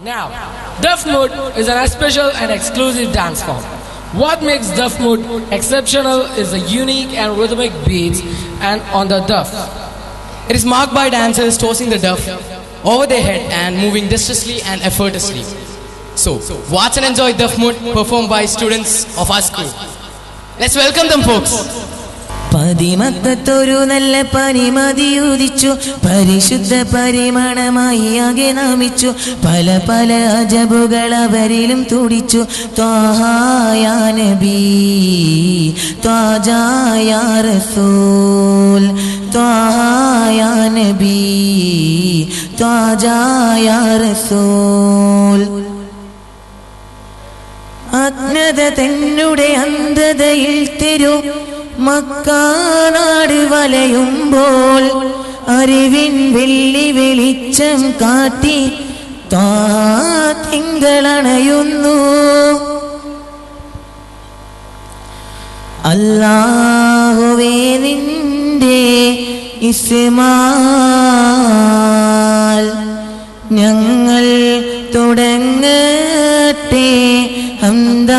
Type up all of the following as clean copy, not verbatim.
Now, Duff Mood is an special and exclusive dance form. What makes Duff Mood exceptional is the unique and rhythmic beats and on the duff. It is marked by dancers tossing the duff over their head and moving dexterously and effortlessly. So, watch and enjoy Duff Mood performed by students of our school. Let's welcome them, folks. പതിമക്കത്തൊരു നല്ല പനിമതിയുദിച്ചു പരിശുദ്ധ പരിമണമായി ആകെ നാമിച്ചു പല പല അജബുകൾ അവരിലും തുടിച്ചു ത്വാഹായ നബി ത്വാജായ റസൂൽ ത്വാഹായ നബി ത്വാജായ റസൂൽ അജ്ഞത തന്നുടെ അന്ധതയിൽ തെരു മക്കാനാട് വലയുമ്പോൾ അറിവിൻ വെള്ളി വെളിച്ചം കാട്ടി തിങ്കളണയുന്നു അല്ലാഹുവേ നിന്റെ ഇസ്മാൽ ഞങ്ങൾ തുടങ്ങട്ടെ ഹംദാൻ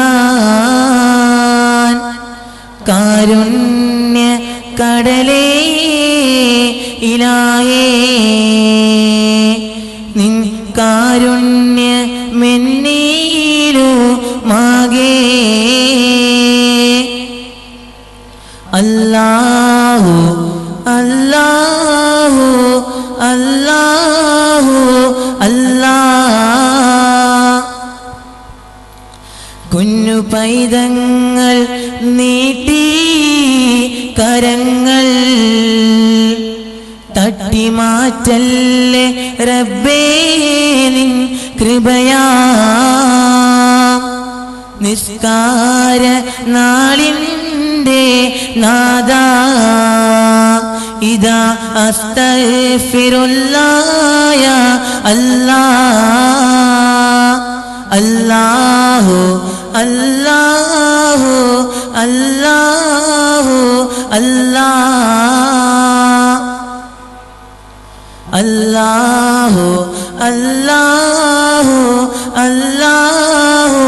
കാരുണ്യ കടലേ ഇലാഹേ നിൻ കാരുണ്യ മെന്നീലു മാകേ അല്ലാഹു അല്ലാഹു അല്ലാഹു അല്ലാഹ് കുഞ്ഞു പൈതങ്ങൾ നീട്ടി കരങ്ങൾ തട്ടിമാറ്റല്ലേ റബ്ബേ നിൻ കൃപയാ നിസ്കാര നാളിൻ്റെ നാദാ ഇദാ അസ്തഗ്ഫിറുല്ലാഹ യാ അല്ലാഹ് അല്ലാഹു അല്ലാഹു അല്ലാഹു അല്ലാഹു അല്ലാഹു അല്ലാഹു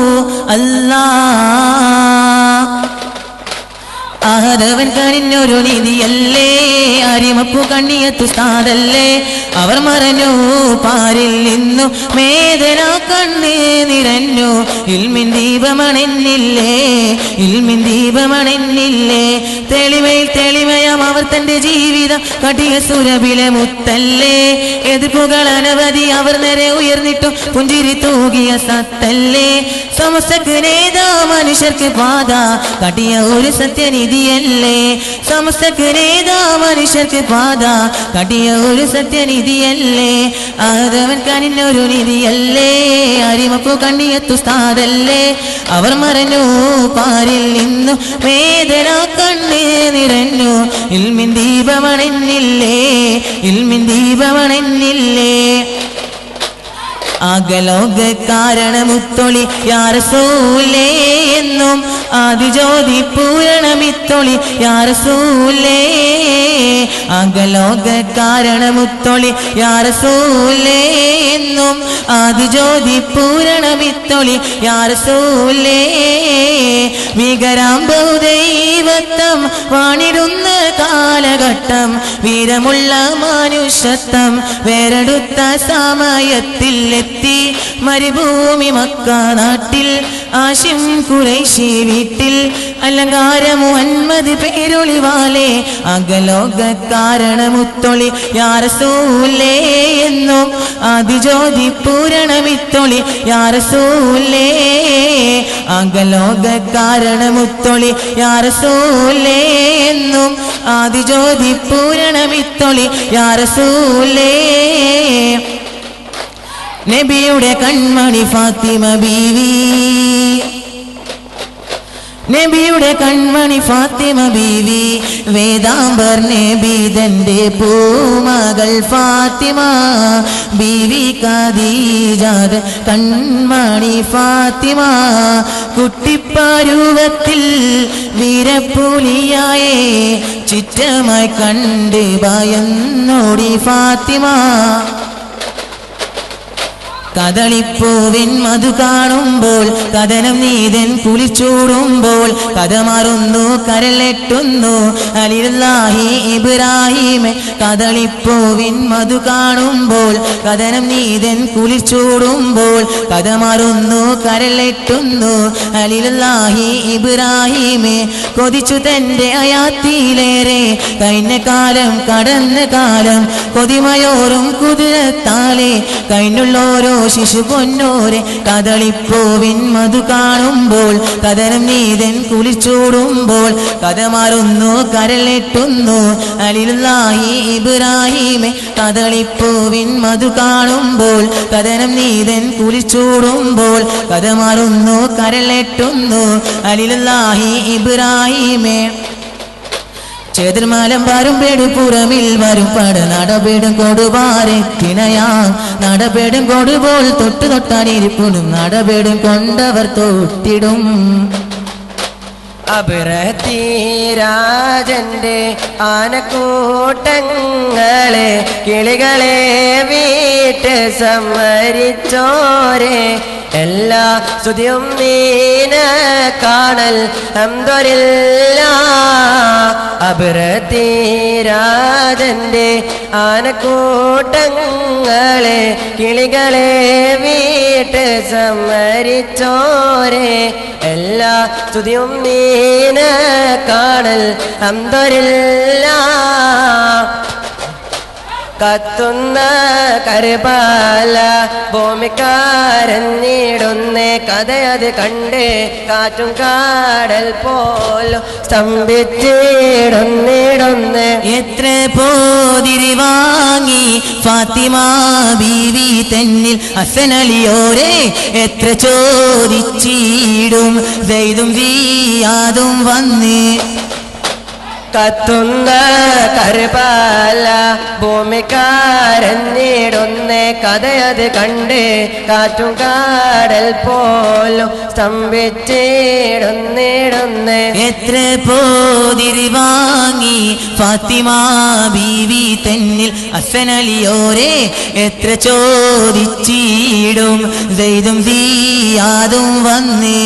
അല്ലാഹ് ആഹരവൻ കനിഞ്ഞൊരു നിധിയല്ലേ അരിമപ്പു കണ്ണിയത്തു സ്ഥാതല്ലേ അവർ മറഞ്ഞു പാരിൽ നിന്നു മേദന കണ്ണേ നിറഞ്ഞു ഇൽമിൻ ദീപമണെന്നില്ലേ ഇൽമിൻ ദീപമണെന്നില്ലേ തെളിമയിൽ തെളിമയം അവർ തന്റെ ജീവിതം കട്ടിയ സുരഭിലെ മുത്തല്ലേ എതിർപ്പുകൾ അനവധി അവർ നേരെ ഉയർന്നിട്ടു പുഞ്ചിരി തൂകിയ സത്തല്ലേ സമസ്തക്ക് നേതാ മനുഷ്യർക്ക് പാത കട്ടിയ ഒരു സത്യനിധിയല്ലേ സമസ്തക്ക് നേതാ മനുഷ്യർക്ക് പാത കട്ടിയ ഒരു സത്യനിധിയല്ലേ ആദവൻ കനിഞ്ഞൊരു നിധിയല്ലേ അരിമപ്പു കണ്ണിയത്തു സ്ഥാതല്ലേ അവർ മറഞ്ഞു പാരിൽ നിന്നു വേദന കണ്ണേ നിറഞ്ഞു ഇൽമിൻ ദീപമണെന്നില്ലേ ഇൽമിൻ ദീപമണെന്നില്ലേ അകലോക കാരണമുത്തൊളി യാ റസൂലേ എന്നും ആദിജ്യോതി പൂരണമിത്തൊളി യാ റസൂലേ അകലോക കാരണമുത്തൊളി യാ റസൂലേ എന്നും ആദിജ്യോതി പൂരണമിത്തൊളി യാ റസൂലേ വികരാം ബഹുദൈവത്വം വാണിടുന്ന കാലഘട്ടം വീരമുള്ള മനുഷ്യത്വം വേറെടുത്ത സമയത്തിൽ എത്തി മരുഭൂമി മക്ക നാട്ടിൽ ആശിം ഖുറൈശി വീട്ടിൽ അലങ്കാര മുഹമ്മദ് പേരൊളിവാലേ അകലോക കാരണമുത്തൊളി യാ റസൂലേ എന്നും ആദിജ്യോതി പൂരണമിത്തൊളി യാ റസൂലേ അകലോക കാരണമുത്തൊളി യാ റസൂലേ എന്നും ആദിജ്യോതി പൂരണമിത്തൊളി യാ റസൂലേ നബിയുടെ കൺമണി ഫാത്തിമ ബീവി നബിയുടെ കൺമണി ഫാത്തിമ ബീവി വേദാംബർ നബിതന്റെ പൂമകൾ ഫാത്തിമ ബീവി ഖദീജയുടെ കൺമണി ഫാത്തിമ കുട്ടിപ്പരുവത്തിൽ വീരപ്പുലിയായേ ചിത്രമായി കണ്ട് ഭയന്നോടി ഫാത്തിമ കദളിപ്പൂവിൻ മധു കാണുമ്പോൾ കഥനം നീതൻ കുളിച്ചൂടുമ്പോൾ കഥ മാറുന്നു കരലെട്ടുന്നു ഖലീലുല്ലാഹി ഇബ്രാഹിമെ കദളിപ്പൂവിൻ മധു കാണുമ്പോൾ കഥനം നീതൻ കുളിച്ചൂടുമ്പോൾ കഥ മാറുന്നു കരലെട്ടുന്നു ഖലീലുല്ലാഹി ഇബ്രാഹിമെ കൊതിച്ചു തന്റെ അയാത്തിലേറെ കഴിഞ്ഞ കാലം കടന്ന കാലം കൊതിമയോറും കുതിരത്താലെ കഴിഞ്ഞുള്ളോരോ ശിശു പൊന്നോരെ കദളിപ്പൂവിൻ മധു കാണുമ്പോൾ കഥനം നീതൻ കുളിച്ചൂടുമ്പോൾ കഥ മാറുന്നു കരലെട്ടുന്നു ഖലീലുല്ലാഹി ഇബ്രാഹിമെ കദളിപ്പൂവിൻ മധു കാണുമ്പോൾ കഥനം നീതൻ കുളിച്ചൂടുമ്പോൾ കഥ മാറുന്നു കരലെട്ടുന്നു ഖലീലുല്ലാഹി ഇബ്രാഹിമെ ചേതർമാലം വരും പേടും പുറമിൽ വരും പട നടപേടും കൊടുവാരെത്തിനയാം നടപേടും കൊടുപോൾ തൊട്ടു തൊട്ടാനിരിപ്പും നടപേടും കൊണ്ടവർ തൊട്ടിടും അബ്രഹീരാജന്റെ ആനക്കൂട്ടങ്ങളെ കിളികളെ വീട്ട് സമ്മരിച്ചോരെ എല്ലാ സ്തുതിയും നീന കാണൽ ഹംദുലില്ലാ അബ്രഹീരാജന്റെ ആനക്കൂട്ടങ്ങളെ കിളികളെ വീട്ട് സമ്മരിച്ചോരെ എല്ലാ സ്തുതിയും നീന കാണൽ ഹംദുലില്ലാ കത്തുന്ന കർബാല ഭൂമിക്കാരഞ്ഞിടുന്നേ കഥയത് കണ്ട് കാറ്റും കാടൽ പോലും സ്തംഭിച്ചിടുന്നിടുന്നേ എത്ര പോതിരി വാങ്ങി ഫാത്തിമ ബീവി തന്നിൽ ഹസനലിയോരെ എത്ര ചോദിച്ചിടും സെയ്ദും സിയാദും വന്ന് കത്തുന്ന കർബാല ഭൂമിക്കാരഞ്ഞിടുന്നേ കഥയത് കണ്ട് കാറ്റും കാടൽ പോലും സ്തംഭിച്ചിടുന്നിടുന്നേ എത്ര പോതിരി വാങ്ങി ഫാത്തിമ ബീവി തന്നിൽ ഹസനലിയോരെ എത്ര ചോദിച്ചിടും സെയ്ദും സിയാദും വന്ന്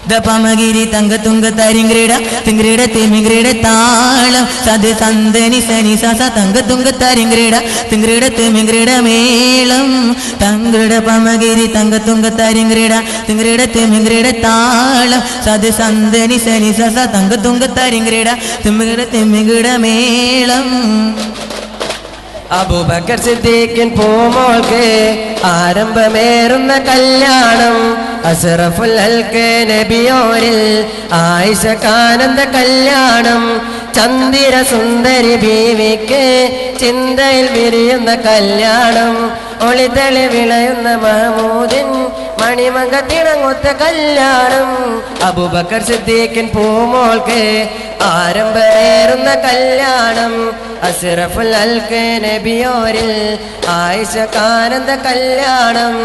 ദപമഗിരി തങ്കതുങ്ക തരിങ്ക്രീട തിങ്ക്രീട തിമിങ്ക്രീട താളം സത് സന്തനി സനി സസ തങ്കതുങ്ക തരിങ്ക്രീട തിങ്ക്രീട തിമിങ്ക്രീട മേളം തങ്കൃട പമഗിരി തങ്കതുങ്ക തരിങ്ക്രീട തിങ്ക്രീട തിമിങ്ക്രീട താളം സത് സന്തനി സനി സസ തങ്കതുങ്ക തരിങ്ക്രീട തിമിങ്ക്രീട തിമിങ്ക്രീട മേളം അബൂബക്കർ സിദ്ദീഖിൻ പൂമോൾക്ക് ആരംഭമേറുന്ന കല്യാണം അസ്റഫുൽ ഹൽക്ക് നബിയോരിൽ ആയിഷ കാനന്ദ കല്യാണം ചന്ദിര സുന്ദരി ബീവിക്ക് ചിന്തയിൽ വിരിയുന്ന കല്യാണം ഒളിതളി വിളയുന്ന മഹമൂദിൻ മണിമങ്ക തിളങ്ങുത്ത കല്യാണം അബൂബക്കർ സിദ്ദീഖിൻ പൂമോൾക്ക് ആരംഭമേറുന്ന കല്യാണം അസ്റഫുൽ ഹൽക്ക് നബിയോരിൽ ആയിഷ കാനന്ദ കല്യാണം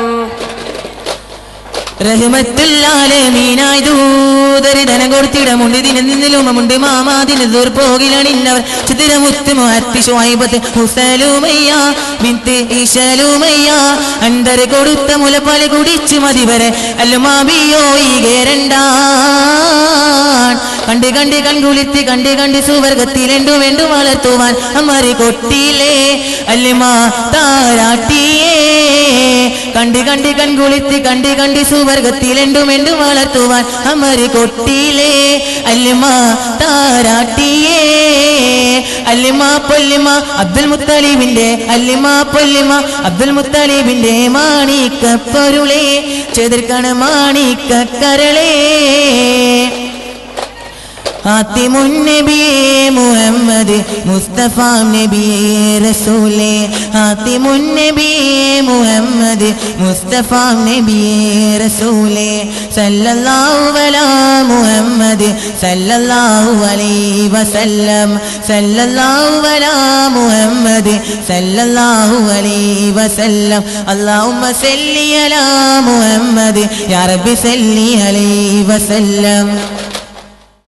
റഹ്മത്തുല്ലാലമീനായി ദൂതരിധനം കൊടുത്തിടമുണ്ട് ദിനം നിന്നിലുമുണ്ട് മാമാതിന് ദൂർപോകിലണിന്നവർ ചിതിരമുത്ത് മുഹത്തി ശുഐബത്ത് ഹുസലുമയ്യ ബിന്ത് ഈശലുമയ്യ അന്തര കൊടുത്ത മുലപ്പാല് കുടിച്ച് മതിവരെ അല്ലുമാബിയോ ഈ കേരണ്ടാൻ കണ്ട് കണ്ട് കൺകുളിത്ത് കണ്ട് കണ്ട് സുവർഗത്തിലെണ്ടു വേണ്ടു വളർത്തുവാൻ അമ്മറി കൊട്ടിയിലേ അല്ലുമാ താരാട്ടിയേ കണ്ട് കണ്ട് കൺകുളിത്ത് കണ്ട് കണ്ട് സുവർഗത്തിലെണ്ടുമെണ്ടു വളർത്തുവാൻ അമര് കൊട്ടിയിലേ അല്ലിമ താരാട്ടിയേ അല്ലിമ പൊല്ലിമ അബ്ദുൽ മുത്തലിബിന്റെ അല്ലിമ പൊല്ലിമ അബ്ദുൽ മുത്തലിബിന്റെ മാണിക്കപ്പൊരുളേ ചെതിർക്കണ് മാണിക്കരളേ ഹാത്തിമുൻ നബിയേ മുഹമ്മദ് മുസ്തഫ നബിയേ റസൂലേ ഹാത്തിമുൻ നബിയേ മുഹമ്മദ് മുസ്തഫ നബിയേ റസൂലേ സല്ലല്ലാഹു അലാ മുഹമ്മദ് സല്ലല്ലാഹു അലൈഹി വസല്ലം സല്ലല്ലാഹു അലാ മുഹമ്മദ് സല്ലല്ലാഹു അലൈഹി വസല്ലം അല്ലാഹുമ്മ സല്ലി അലാ മുഹമ്മദ് യാ റബ്ബി സല്ലി അലൈഹി വസല്ലം